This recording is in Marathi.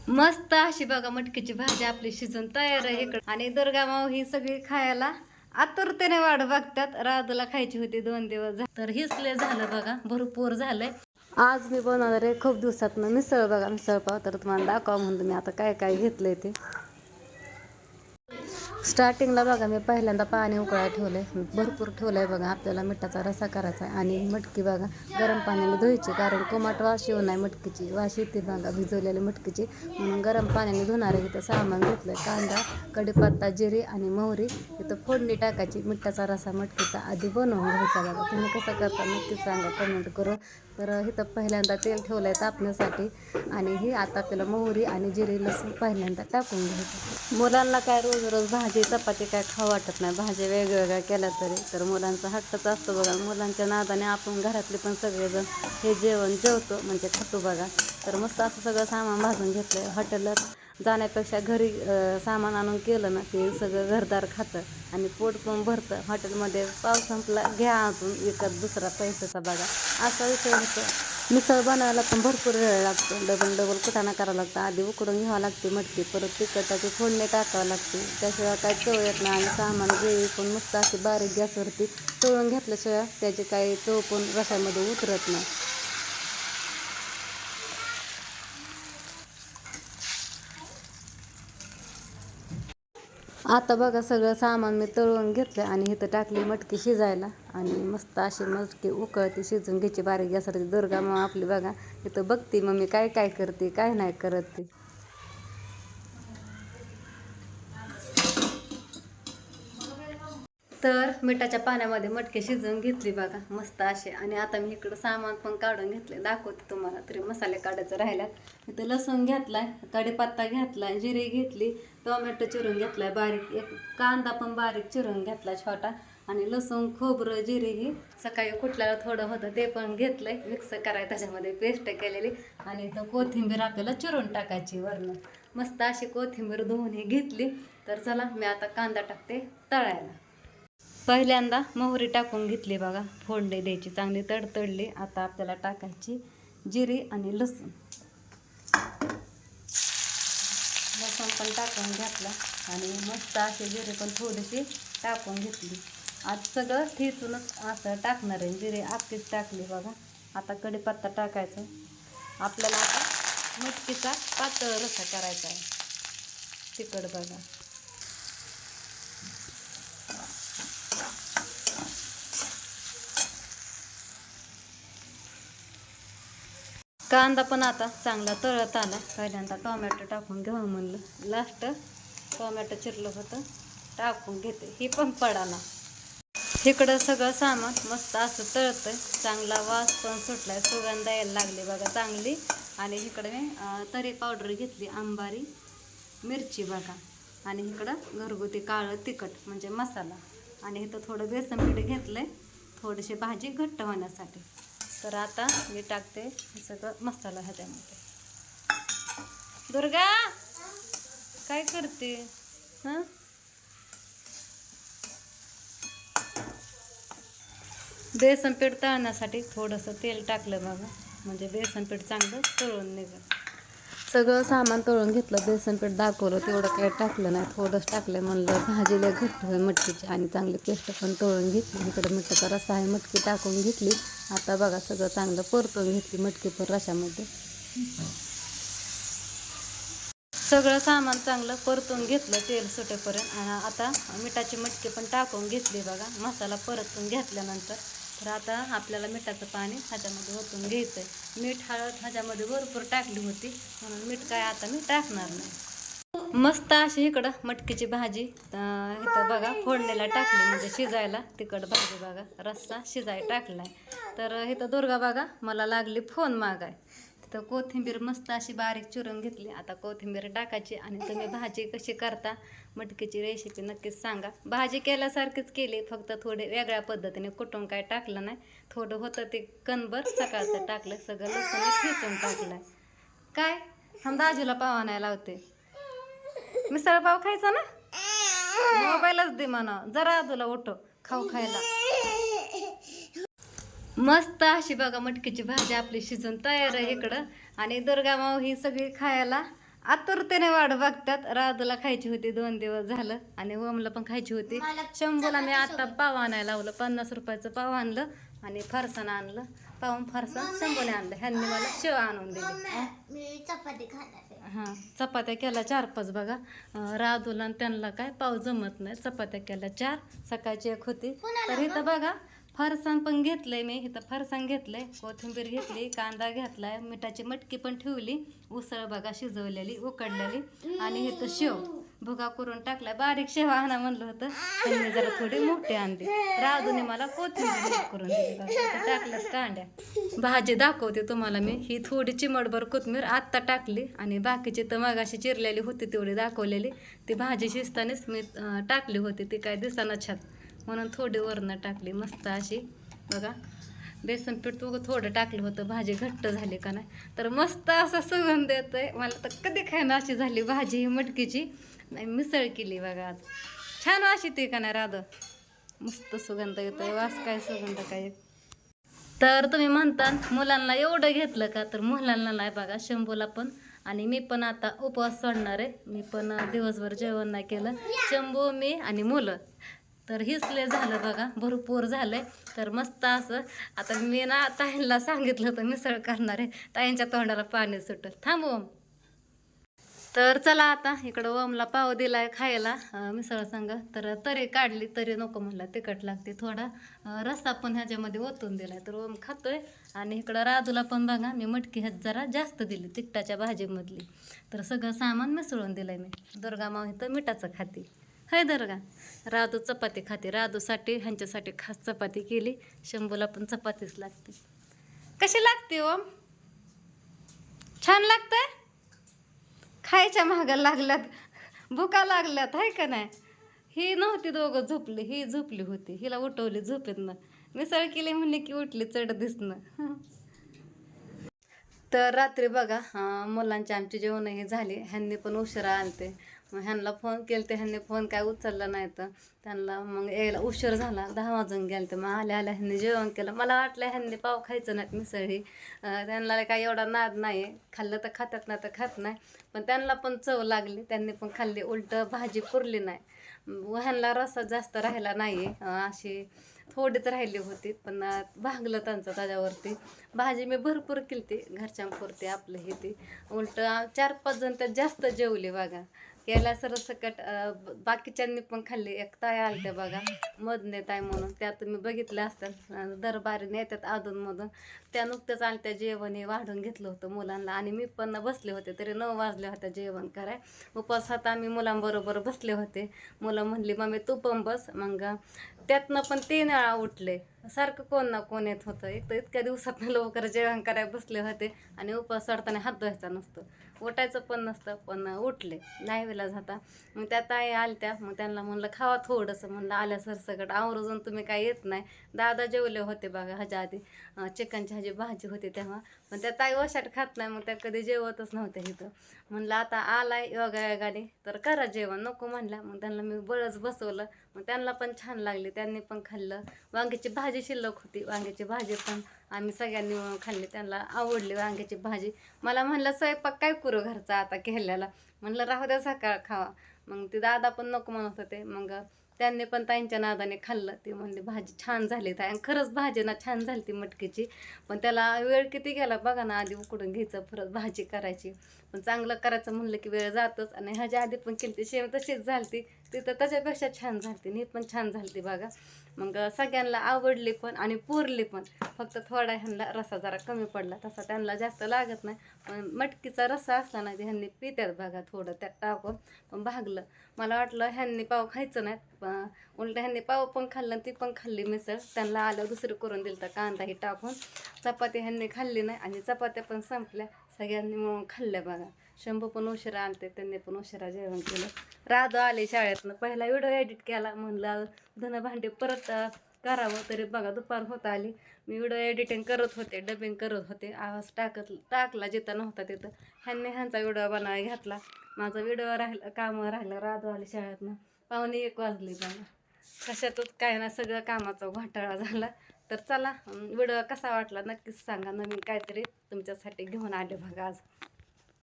मस्त अशी बघा मटकीची भाजी आपली शिजून तयार आहे इकडं. आणि दुर्गा माऊ ही सगळी खायला आतुरतेने वाट बघतात. राधूला खायची होती 2 दिवस तर हिसले झालं बघा, भरपूर झालंय. आज मी बनवणार आहे खूप दिवसातनं मिसळ बघा, मिसळ पाव. तर तुम्हाला दाखवा म्हणून मी आता काय काय घेतलंय ते. स्टार्टिंगला बघा मी पहिल्यांदा पाणी उकळायला ठेवलंय, भरपूर ठेवलंय बघा. आपल्याला मिठाचा रसा करायचा आहे. आणि मटकी बघा गरम पाण्याने धुवायची, कारण कोमट वास येऊ नये, मटकीची वास येते बघा भिजवलेली मटकीची, म्हणून गरम पाण्याने धुणार आहे. इथं सामान घेतलंय, कांदा, कढीपत्ता, जिरे आणि मोहरी. इथं फोडणी टाकायची. मिठाचा रसा मटकीचा आधी बनवून घ्यायचा बघा. तुम्ही कसं करता नक्कीच सांगा कमेंट करून. तर इथं पहिल्यांदा तेल ठेवलंय तापण्यासाठी. आणि ही आता आपल्याला मोहरी आणि जिरे लसूण पहिल्यांदा टाकून घ्यायचं. मुलांना काय रोज रोज भाजी चपाती काय खाऊ वाटत नाही, भाजी वेगवेगळ्या केल्या तरी. तर मुलांचा हट्टच असतो बघा. मुलांच्या नादाने आपण घरातले पण सगळेजण हे जेवण जेवतो, म्हणजे खातो बघा. तर मस्त असं सगळं सामान भाजून घेतलं. हॉटेलात जाण्यापेक्षा घरी सामान आणून केलं ना ते सगळं घरदार खातं आणि पोट पण भरतं. हॉटेलमध्ये पाव संपला घ्या अजून विकत दुसरा पैशाचा बघा, असा विषय होतो. मिसळ बनवायला पण भरपूर वेळ लागतो. डबल कुटाणा करावं लागतं. आधी उकडून घ्यावं लागते मटकी, परत तिखटाची फोडणी टाकावं लागते, त्याशिवाय काय चव येत नाही. आणि सामान ग्रेव्ही पण मस्त अशी बारीक गॅसवरती तळून घेतल्याशिवाय त्याची काही चव पण रशामध्ये उतरत नाही. आता बघा सगळं सामान मी तळून घेतलं आणि इथं टाकली मटकी शिजायला. आणि मस्त अशी मटकी उकळती शिजून घ्यायची बारीक गॅसवरती. दुर्गा मग आपली बघा इथं बघती मम्मी काय काय करते काय नाही करत ती. तर मिठाच्या पाण्यामध्ये मटकी शिजवून घेतली बघा मस्त असे. आणि आता मी इकडं सामान पण काढून घेतले, दाखवते तुम्हाला. तरी मसाले काढायचं राहिल्यात. इथं लसूण घेतलाय, कढीपत्ता घेतलाय, जिरे घेतली, टोमॅटो चिरून घेतलाय बारीक, एक कांदा पण बारीक चिरून घेतला छोटा. आणि लसूण खोबरं जिरे ही सकाळी कुठल्याला थोडं होतं ते पण घेतलंय, मिक्स करायचं त्याच्यामध्ये पेस्ट केलेली. आणि इथं कोथिंबीर आपल्याला चिरून टाकायची वरनं. मस्त अशी कोथिंबीर धुवून ही घेतली. तर चला मी आता कांदा टाकते तळायला. पहिल्यांदा मोहरी टाकून घेतली बघा, फोडणी द्यायची, चांगली तडतडली. आता आपल्याला टाकायची जिरे आणि लसूण. लसूण पण टाकून घेतला आणि मस्त असे जिरे पण थोडीशी टाकून घेतली. आज सगळं ठेचूनच असं टाकणार आहे, जिरे अख्खीच टाकली बघा. आता कढीपत्ता टाकायचा. आपल्याला आता मटकीचा पातळ रस्सा करायचा आहे, तिखट बघा. कांदा पण आता चांगला तळत आला. पहिल्यांदा टोमॅटो टाकून घ्यावं म्हणलं, लास्ट टोमॅटो चिरलं होतं टाकून घेते. ही पण पडाला. इकडं सगळं सामान मस्त असं तळतंय, चांगला वास पण सुटलाय, सुगंध यायला लागली बघा चांगली. आणि इकडे मी तरी पावडर घेतली, अंबारी मिरची बघा. आणि इकडं घरगुती काळं तिखट म्हणजे मसाला. आणि इथं थोडं बेसन पीठ घेतलंय, थोडीशी भाजी घट्ट होण्यासाठी. तर आता मी टाकते हे सगळं मसाला ह्याच्यामध्ये. दुर्गा काय करते हां? बेसन पीठ तळण्यासाठी थोडंसं तेल टाकलं बघा, म्हणजे बेसन पीठ चांगलं तळून निघेल. सगळं सामान तळून घेतलं, बेसन पीठ दाखवलं तेवढं काही टाकलं नाही, थोडंच टाकलं. म्हणलं भाजीला घट्ट होईल मटकीची. आणि चांगली पेस्ट पण तळून घेतली. इकडे मिठाचा रस्सा आहे, मटकी टाकून घेतली. आता बघा सगळं चांगलं परतून घेतली मटकी पण रशामध्ये. सगळं सामान चांगलं परतून घेतलं तेल सुटेपर्यंत. आणि आता मिठाची मटकी पण टाकून घेतली बघा मसाला परतून घेतल्यानंतर. तर आता आपल्याला मिठाचं पाणी ह्याच्यामध्ये ओतून घ्यायचं आहे. मीठ हळद ह्याच्यामध्ये भरपूर टाकली होती, म्हणून मीठ काय आता मी टाकणार नाही. मस्त अशी इकडं मटकीची भाजी इथं बघा फोडणीला टाकली, म्हणजे शिजायला. तिखट भाजी बघा, रस्सा शिजायला टाकलाय. तर इथं दुर्गा बघा मला लागली फोन मागाय. तिथं कोथिंबीर मस्त अशी बारीक चिरून घेतली. आता कोथिंबीर टाकायची. आणि तुम्ही भाजी कशी करता मटकीची रेसिपी नक्कीच सांगा. भाजी केल्यासारखीच केली, फक्त थोडे वेगळ्या पद्धतीने, कुठून काय टाकलं नाही. थोडं होतं ते कणभर सकाळचं टाकलं, सगळं लसूण ठेचून टाकलंय. काय हम दाजीला पावा नाही लावते, मिसळ पाव खायचा ना, मोबाईलच दे म्हणा जरा, तुला उठो खाऊ खायला. मस्त अशी बघा मटकीची भाजी आपली शिजून तयार आहे इकडं. आणि दुर्गा माऊ ही सगळी खायला आतुरतेने वाट बघतात. राधूला खायची होती 2 दिवस झालं आणि ओमला पण खायची होती. शंभूला मी आता पाव आणायला लावलं. 50 रुपयाचं पाव आणलं आणि फरसाण आणलं. पाहून फरसाण शंभूने आणलं. ह्यांनी मला शेव आणून दिली. हां, चपात्या केल्या 4-5 बघा. राधूला आणि त्यांना काय पाव जमत नाही. चपात्या केल्या 4. सकाळची एक होती. तर इथं बघा फरसाण पण घेतलंय मी. इथं फरसाण घेतलंय, कोथिंबीर घेतली, कांदा घेतलाय, मिठाची मटकी पण ठेवली, उसळ बघा शिजवलेली उकडलेली आणि इथं शेव भुगा करून टाकलाय. बारीक शेव आणा म्हणलं होतं, त्यांनी जरा थोडी मोठी आणली. राधूने मला कोथिंबीर करून दिली बघा. टाकल्यात कांड्या. भाजी दाखवते तुम्हाला मी. ही थोडी चिमटभर कोथिंबीर आत्ता टाकली आणि बाकीची तर मगाशी चिरलेली होती तेवढी दाखवलेली. ती भाजी शिजतानाच मी टाकली होती, ती काय दिसाना छात म्हणून थोडी वरनं टाकली. मस्त अशी बघा. बेसन पीठ थोडं टाकलं होतं, भाजी घट्ट झाली का नाही. तर मस्त असा सुगंध येतोय. मला तर कधी खायला अशी झाली भाजी ही मटकीची. नाही मिसळ केली बघा आज. छान अशी ती का नाही राधं. मस्त सुगंध येतोय. वास काय सुगंध काय. तर तुम्ही म्हणता मुलांना एवढं घेतलं का, तर मुलांना नाही बघा. शंभूला पण आणि मी पण आता उपवास सोडणार आहे. मी पण दिवसभर जेवण नाही केलं. शंभू, मी आणि मुलं. तर हिसले झालं बघा, भरपूर झालंय. तर मस्त असं आता मी ना ताईंना सांगितलं होतं मिसळ करणार आहे. ताईंच्या तोंडाला पाणी सुटलं. थांबू. तर चला आता इकडं ओमला पाव दिलाय खायला मिसळ संग. तर तरी काढली, तरी नको म्हणला तिखट लागते. थोडा रस्सा पण ह्याच्यामध्ये ओतून दिलाय, तर ओम खातोय. आणि इकडं राधूला पण बघा मी मटकी ह्यात जरा जास्त दिली तिखटाच्या भाजीमधली. तर सगळं सामान मिसळून दिलंय मी. दुर्गा माव इथं मिठाचं खाते. हाय दुर्गा. राधू चपाती खाते. राधूसाठी ह्यांच्यासाठी खास चपाती केली. शंभूला पण चपातीच लागते. कशी लागते ओम? छान लागतंय. खायच्या महागा लागल्यात, भुका लागल्यात आहे का नाही. ही नव्हती दोघं झोपली, ही झोपली होती. हिला उठवली झोपेतनं. मिसळ केली म्हणले की उठली चढ दिसणं. तर रात्री बघा मुलांची आमची जेवणही झाली. ह्यांनी पण उशिरा आणते. मग ह्यांना फोन केलं, तर ह्यांनी फोन काय उचलला नाही. तर त्यांना मग यायला उशीर झाला, 10 वाजून गेले. तर मग आल्या ह्यांनी जेवण केलं. मला वाटलं ह्यांनी पाव खायचं नाहीत मिसळी. त्यांना काय एवढा नाद नाही. खाल्लं तर खातात, नाही तर खात नाही. पण त्यांना पण चव लागली, त्यांनी पण खाल्ली. उलटं भाजी पुरली नाही. ह्यांना रस्सा जास्त राहिला नाही. अशी थोडीच राहिली होती, पण भागलं त्यांचं त्याच्यावरती. भाजी मी भरपूर केली घरच्यांपुरती आपलं हे ती. उलटं 4-5 जण त्यात जास्त जेवले बघा. याला सरसकट बाकीच्यांनी पण खाल्ली. एक ताई आलत्या बघा, मधने ताई म्हणून, त्या तुम्ही बघितल्या असतात दरबारीने येतात अधूनमधून. त्या नुकत्याच आलत्या. जेवण हे वाढून घेतलं होतं मुलांना आणि मी पण बसले होते. तरी 9 वाजले होत्या जेवण कराय. उपवासात आम्ही मुलांबरोबर बसले होते. मुलं म्हणली मम्मी तू पण बस. मग त्यातनं पण 3 वेळा उठले. सारखं कोण ना कोण येत होतं. एक तर इतक्या दिवसात लवकर जेवण करायला बसले होते आणि उपवास सोडताना हात धुवायचा नसतो, उठायचं पण नसतं, पण उठले नाही वेळा जाता. मग त्या ताई आलत्या. मग त्यांना म्हणलं खावा थोडंसं. म्हणलं आल्या सरसकट आवरून तुम्ही काय येत नाही. दादा जेवले होते बघा ह्याच्या आधी. चिकनची ह्याची भाजी होती तेव्हा. पण त्या ताई वशाट खात नाही, मग त्या कधी जेवतच नव्हत्या इथं. म्हणलं आता आलाय योगायोगाने तर करा जेवण. नको म्हणल्या. मग त्यांना मी बळच बसवलं. मग त्यांना पण छान लागली, त्यांनी पण खाल्लं. वांग्याची भाजी शिल्लक होती, वांग्याची भाजी पण आम्ही सगळ्यांनी मिळून खाल्ली. त्यांना आवडली वांग्याची भाजी. मला म्हणलं स्वयंपाक काय करू घरचा आता केलेला. म्हणलं राहू द्या सकाळ खावा. मग ते दादा पण नको म्हणत होते. मग त्यांनी पण ताईंच्या नादाने खाल्लं. ती म्हणली भाजी छान झाली ताई. आणि खरंच भाजी ना छान झाली ती मटकीची. पण त्याला वेळ किती गेला बघा ना. आधी उकडून घ्यायचं, परत भाजी करायची. पण चांगलं करायचं म्हणलं की वेळ जातच. आणि ह्याच्या आधी पण केली ती शेव तशीच झाली. ती तर त्याच्यापेक्षा छान झाली. नी पण छान झाली बघा. मग सगळ्यांना आवडली पण आणि पुरली पण. फक्त थोडा ह्यांना रस्सा जरा कमी पडला, तसा त्यांना जास्त लागत नाही. पण मटकीचा रस्सा असला ना ह्यांनी पित्यात बघा थोडं त्यात टाकून. पण भागलं. मला वाटलं ह्यांनी पाव खायचं नाहीत, उलट ह्यांनी पाव पण खाल्लं, ती पण खाल्ली मिसळ. त्यांना आलं दुसरी करून दिलं तर कांदाही टाकून. चपाती ह्यांनी खाल्ली नाही आणि चपात्या पण संपल्या. सगळ्यांनी मिळून खाल्ल्या बघा. शंभू पण उशिरा आणते, त्यांनी पण उशिरा जेवण केलं. राधू आले शाळेतनं. पहिला व्हिडिओ एडिट केला, म्हणलं धनं भांडे परत करावं. तरी बघा दुपार होत आली. मी व्हिडिओ एडिटिंग करत होते, डबिंग करत होते. आवाज टाकला जिथं नव्हता तिथं. ह्यांचा व्हिडिओ बनवायला घातला. माझा व्हिडिओ राहिला, कामं राहिलं. राधू आली शाळेतनं. 1:15 वाजली बघा. कशातच काय ना, सगळं कामाचा घोटाळा झाला. तर चला व्हिडिओ कसा वाटला नक्कीच सांगा. नवीन काहीतरी तुमच्यासाठी घेऊन आले बघा आज.